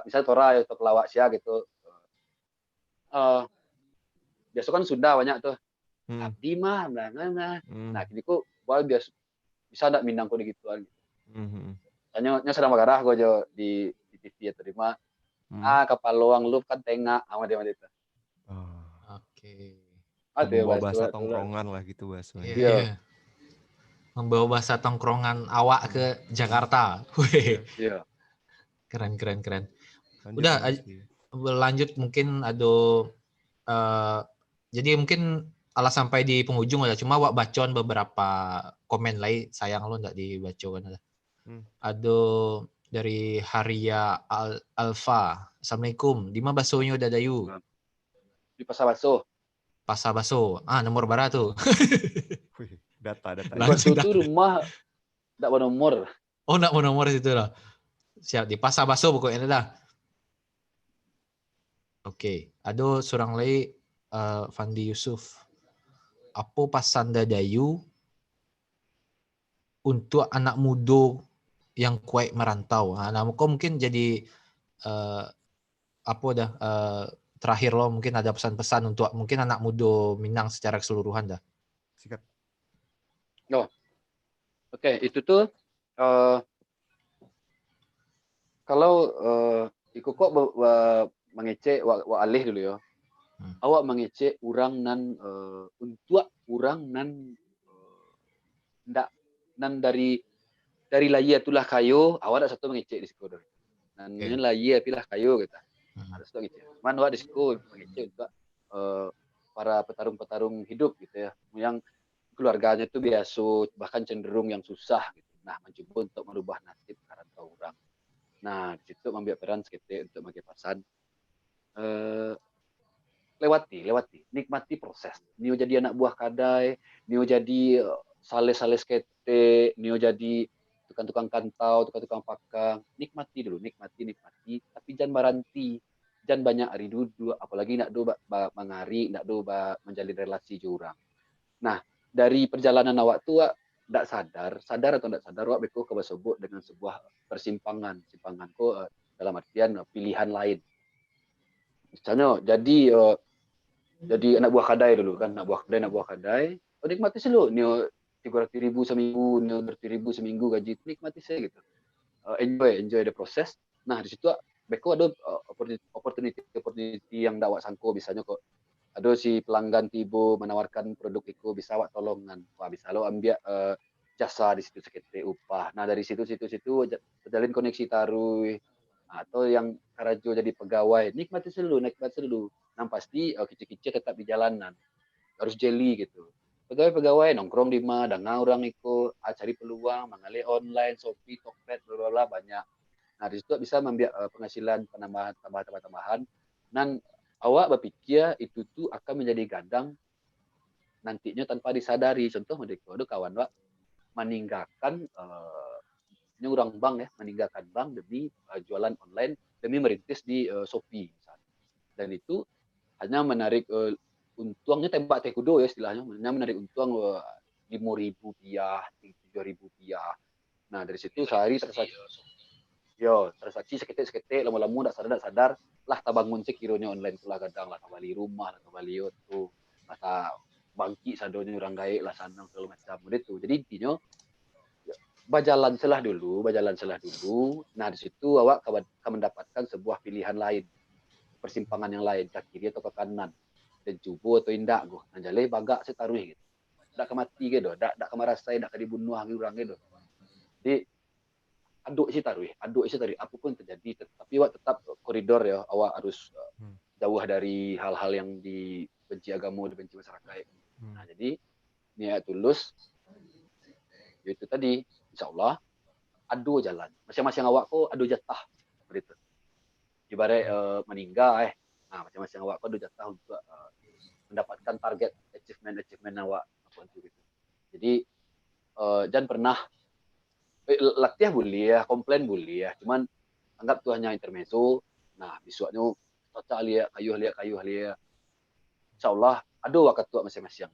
misalnya Tora atau Kelawak Sia gitu. Biasa kan Sunda banyak tuh. Abdi mah nah kini kok biasa bisa ndak Minangko di gituan gitu. Tanya sedang Bagara gue jo di TV atau di mana. Kapal luang lu kan tengah sama dia itu. Oke. Membawa bahasa tongkrongan lah gitu bahasanya. Iya. Membawa bahasa tongkrongan awak ke Jakarta. Iya. Keren. Udah lanjut mungkin ada jadi mungkin alas sampai di penghujung aja, cuma wak bacon beberapa komen lain, sayang lo nggak dibacakan. Ada dari Haria Alfa. Assalamualaikum. Di mana basonya udah dayu? Di Pasar Baso. Pasar Baso. Nomor barat tuh. Data. Baso tuh rumah enggak bernomor. Oh, enggak bernomor situ lah. Siap, di Pasar Baso pokoknya dah. Oke, ada seorang lagi Fandi Yusuf. Apa pasan dadayu untuk anak muda yang kuat merantau? Nah, kok mungkin jadi terakhir lo mungkin ada pesan-pesan untuk mungkin anak muda Minang secara keseluruhan dah. Sikat. Oke, itu tuh kalau ikut kok mengecek wa alih dulu ya. Awak mengecek orang nan untuk orang nan ndak nan dari layia itulah kayu, awak ada satu mengecek di situ. Dan ini layia pilah kayu gitu. Ada satu ngecek. Man awak di situ mengecek untuk para petarung-petarung hidup gitu ya. Yang keluarganya itu biasa bahkan cenderung yang susah gitu. Nah, mencoba untuk merubah nasib karantau orang. Nah, di situ mengambil peran sekete untuk bagi pasan. Lewati, nikmati proses. Nio jadi anak buah kadai, Nio jadi sales kete, Nio jadi tukang-tukang kantau, tukang-tukang pakang. Nikmati dulu, nikmati. Tapi jangan baranti, jangan banyak hari duduk, apalagi nak do mengari, nak do menjalin relasi jurang. Nah, dari perjalanan awak tu tidak sadar atau tidak sadar, awak beko kebasebut dengan sebuah persimpangan ko dalam artian pilihan lain. Misalnya jadi anak buah kadai dulu kan, anak buah kadai. Nikmati selalu, nio 300,000 seminggu, nio 200,000 seminggu gaji, nikmati saya gitu. Enjoy the process. Nah di situ beko ada opportunity yang dakwah sangko, misalnya kok ada si pelanggan tiba menawarkan produk itu, bisa awak tolongan, bisa lo ambil jasa di situ sekete upah. Nah dari situ terjalin koneksi tarui, atau yang karajo jadi pegawai, nikmati selalu. Nah pasti kecil-kecil tetap di jalanan, harus jeli gitu. pegawai-pegawai nongkrong di mana, dengan orang ikut cari peluang, mengalih online, Shopee, Tokped, bla bla bla, banyak. Nah, di situ bisa membiak penghasilan tambahan. Dan awak berpikir itu tuh akan menjadi gadang nantinya tanpa disadari. Contoh mereka ada kawan wak meninggalkan ini orang bank ya, meninggalkan bank demi jualan online, demi merintis di Shopee misalnya. Dan itu hanya menarik untungnya tembak teh kudo ya istilahnya, hanya menarik untung Rp5.000, Rp7.000. Nah dari situ sehari transaksi seketik lama-lama tak sadar lah tak bangun sekironya online pula kadang lah kembali rumah lah kembali itu lah bangki sadonya orang gaik lah sanang segala macam itu. Jadi intinya berjalan celah dulu. Nah di situ awak akan mendapatkan sebuah pilihan lain, persimpangan yang lain, ke kiri atau ke kanan, dan cubo atau indak go. Nah jaleh bagak setaruh gitu. Dak kemati gitu, dak kemarasai, dak dibunuh orang gitu. Jadi aduk sih taruh, apapun terjadi, tapi awak tetap koridor ya, awak harus jauh dari hal-hal yang dibenci agama, dibenci masyarakat. Nah jadi niat tulus, itu tadi, insya Allah adu jalan. Masing-masing awak kok adu jatah begitu. Ibarat meninggal nah masing-masing awak kok adu jatah untuk mendapatkan target achievement awak apa itu gitu. Jadi jangan pernah latih boleh ya, komplain boleh ya, cuman anggap itu hanya intermezzo. Nah besoknya total lihat kayuh lihat. Insya Allah ada wakat tua masing-masing.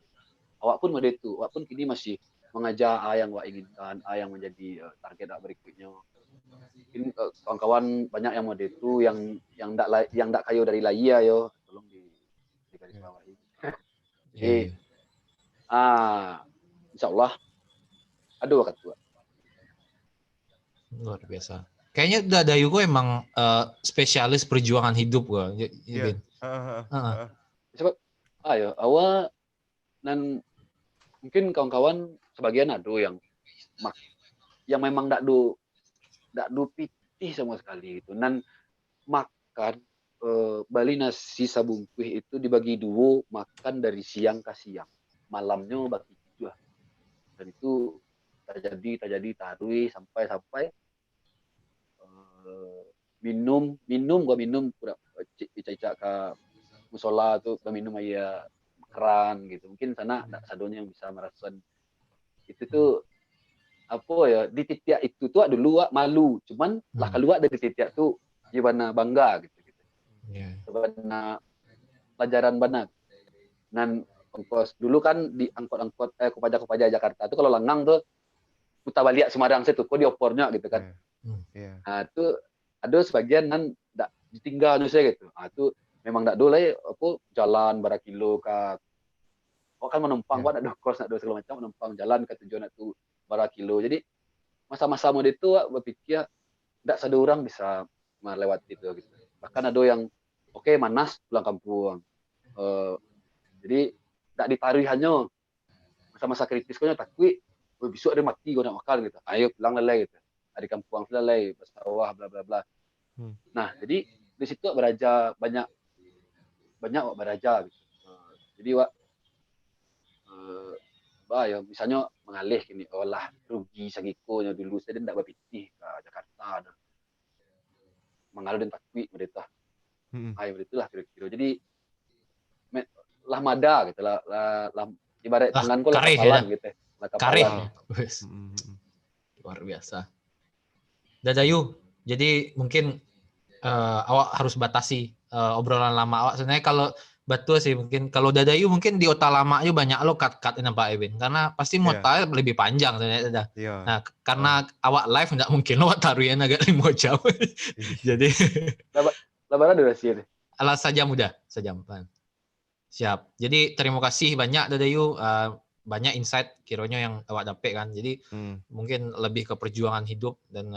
Awak pun ada itu, awak pun kini masih mengajar yang awak inginkan, yang menjadi target awak berikutnya. Mungkin kawan-kawan banyak yang mode itu yang tak kayu dari layar yo, tolong di garis bawahi. Jadi insya Allah ada wakat tua. Luar biasa. Kayaknya Dadayu gue emang spesialis perjuangan hidup gue. Iya. Sebab awal dan mungkin kawan-kawan sebagian ada yang memang tak do pitih sama sekali gitu. Dan makan Bali nasi sabungkuh itu dibagi dua, makan dari siang ke siang, malamnya bagi dua. Dan itu terjadi tarui sampai minum ica-ica ke musola tuh minum aja keran gitu. Mungkin sana tak sadonya yang bisa merasakan itu tuh apa ya, di titik itu tuh dulu malu, cuman lah keluar dari titik tuh gimana bangga gitu. Sebenarnya pelajaran banget. Dan ongkos dulu kan di angkot Kopaja Jakarta tuh kalau lengang tuh putar balik Semarang situ kok diopornya gitu kan. Nah itu ada sebagian kan tak ditinggal saya gitu. Nah itu memang tak dulu aku jalan berapa kilo ke kan menumpang kan ada kos ada segala macam, menumpang jalan ke tujuan itu berapa kilo. Jadi masa-masa mode itu berpikir tidak satu orang bisa melewati itu gitu. Bahkan ada yang manas pulang kampung. Jadi tidak ditaruh hanya masa-masa kritis kau takut besok ada mati kau nak makan gitu. Ayo pulang lelai gitu. Di kampung lelai bersawah bla bla bla. Nah, jadi di situ beraja banyak beraja gitu. Jadi ya misalnya mengalih gini, rugi sagikonya dulu saya tidak berpikir ke Jakarta ada. Mengalir dan takwi mereka. Ayo itulah kira-kira. Jadi lah mada gitu lah ibarat tangan kau lah kapalan gitu. Lah kapalan. Luar biasa. Dadayu, jadi mungkin awak harus batasi obrolan lama awak. Sebenarnya kalau betul sih mungkin kalau Dadayu mungkin di otak lama aja banyak lo cut ini Pak Ewin karena pasti muatnya lebih panjang sebenarnya. Nah karena awak live nggak mungkin lo taruhin agak 5 jam. Jadi lebaran durasi ini. Alas sajam udah sejam. Siap. Jadi terima kasih banyak Dadayu, banyak insight kiranya yang awak dapet kan. Jadi mungkin lebih ke perjuangan hidup dan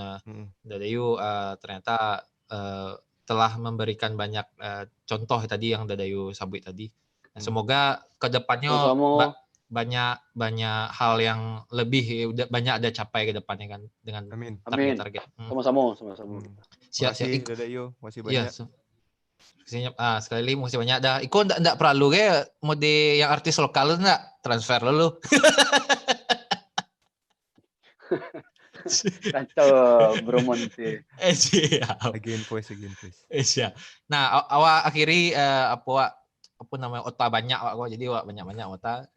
Dadayu ternyata telah memberikan banyak contoh tadi yang Dadayu sabut tadi. Nah, semoga kedepannya banyak hal yang lebih banyak ada capai ke depannya kan dengan target-target. Sama-sama. Siap. Makasih Dadayu, masih banyak. Sekali lagi makasih banyak dah. Iko ndak perlu kayak mode yang artis lokal ndak transfer lu. Kacau Bromon sih. Siap. Again voice. Siap. Nah, awak akhiri apa namanya otak banyak awak jadi awak banyak otak.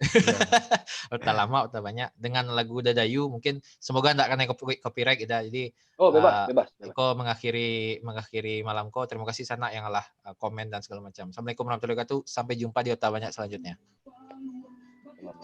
Otak lama, otak banyak dengan lagu Dadayu mungkin semoga ndak kena copyright kita. Jadi Bebas. Iko mengakhiri malamku. Terima kasih Sana yang lah komen dan segala macam. Assalamualaikum warahmatullahi wabarakatuh. Sampai jumpa di otak banyak selanjutnya. Selamat.